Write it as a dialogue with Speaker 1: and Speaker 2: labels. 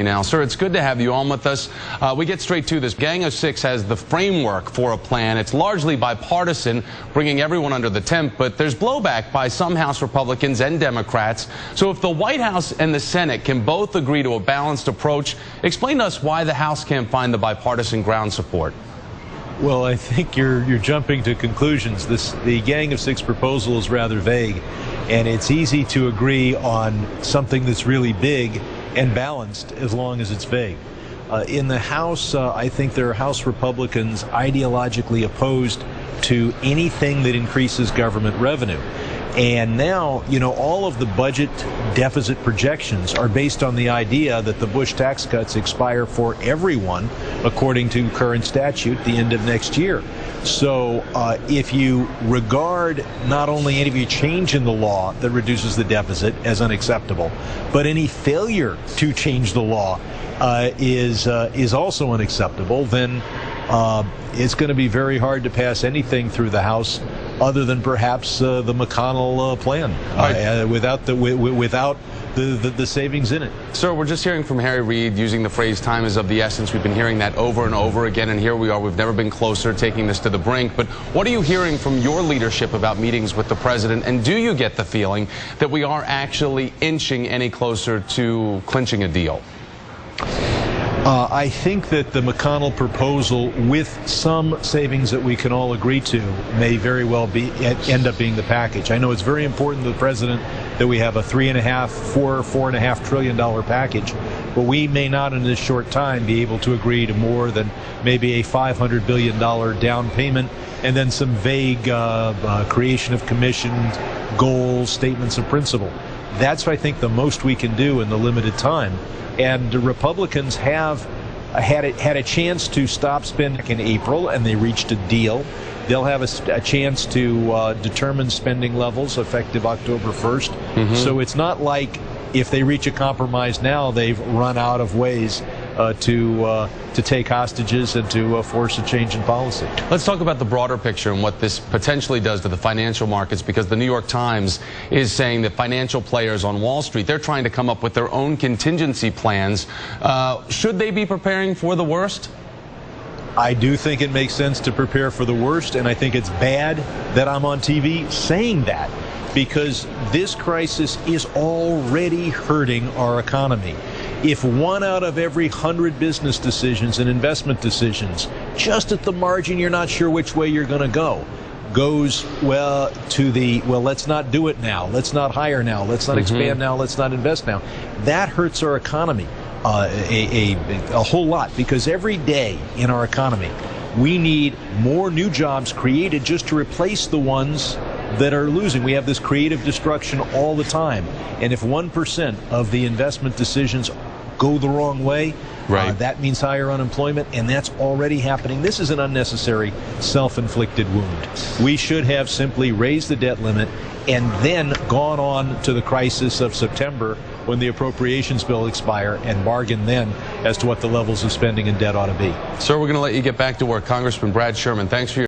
Speaker 1: now. Sir, it's good to have you on with us. We get straight to this. Gang of Six has the framework for a plan. It's largely bipartisan, bringing everyone under the tent, but there's blowback by some House Republicans and Democrats. So if the White House and the Senate can both agree to a balanced approach, explain to us why the House can't find the bipartisan ground support.
Speaker 2: Well, I think you're jumping to conclusions. The Gang of Six proposal is rather vague, and it's easy to agree on something that's really big and balanced as long as it's vague. In the House, I think there are House Republicans ideologically opposed to anything that increases government revenue. And now, all of the budget deficit projections are based on the idea that the Bush tax cuts expire for everyone, according to current statute, the end of next year. So if you regard not only any change in the law that reduces the deficit as unacceptable, but any failure to change the law is also unacceptable, then it's going to be very hard to pass anything through the House other than perhaps the McConnell plan, without the savings in it.
Speaker 1: Sir, we're just hearing from Harry Reid using the phrase time is of the essence. We've been hearing that over and over again, and here we are. We've never been closer, taking this to the brink. But what are you hearing from your leadership about meetings with the president, and do you get the feeling that we are actually inching any closer to clinching a deal?
Speaker 2: I think that the McConnell proposal, with some savings that we can all agree to, may very well end up being the package. I know it's very important to the president that we have a $4.5 trillion package, but we may not in this short time be able to agree to more than maybe a $500 billion down payment and then some vague creation of commissions, goals, statements of principle. That's, I think, the most we can do in the limited time. And the Republicans have had a chance to stop spending in April, and they reached a deal. They'll have a chance to determine spending levels effective October 1st. So it's not like if they reach a compromise now, they've run out of ways to take hostages and to force a change in policy.
Speaker 1: Let's talk about the broader picture and what this potentially does to the financial markets, because the New York Times is saying that financial players on Wall Street, they're trying to come up with their own contingency plans. Should they be preparing for the worst?
Speaker 2: I do think it makes sense to prepare for the worst, and I think it's bad that I'm on TV saying that, because this crisis is already hurting our economy. If 1 out of every 100 business decisions and investment decisions, just at the margin you're not sure which way you're going to go, goes let's not do it now, let's not hire now, let's not expand now, let's not invest now, that hurts our economy a whole lot, because every day in our economy we need more new jobs created just to replace the ones that are losing. We have this creative destruction all the time, and if 1% of the investment decisions go the wrong way, that means higher unemployment, and that's already happening. This is an unnecessary self-inflicted wound. We should have simply raised the debt limit and then gone on to the crisis of September when the appropriations bill expire and bargain then as to what the levels of spending and debt ought to be.
Speaker 1: Sir, we're going to let you get back to work. Congressman Brad Sherman, thanks for your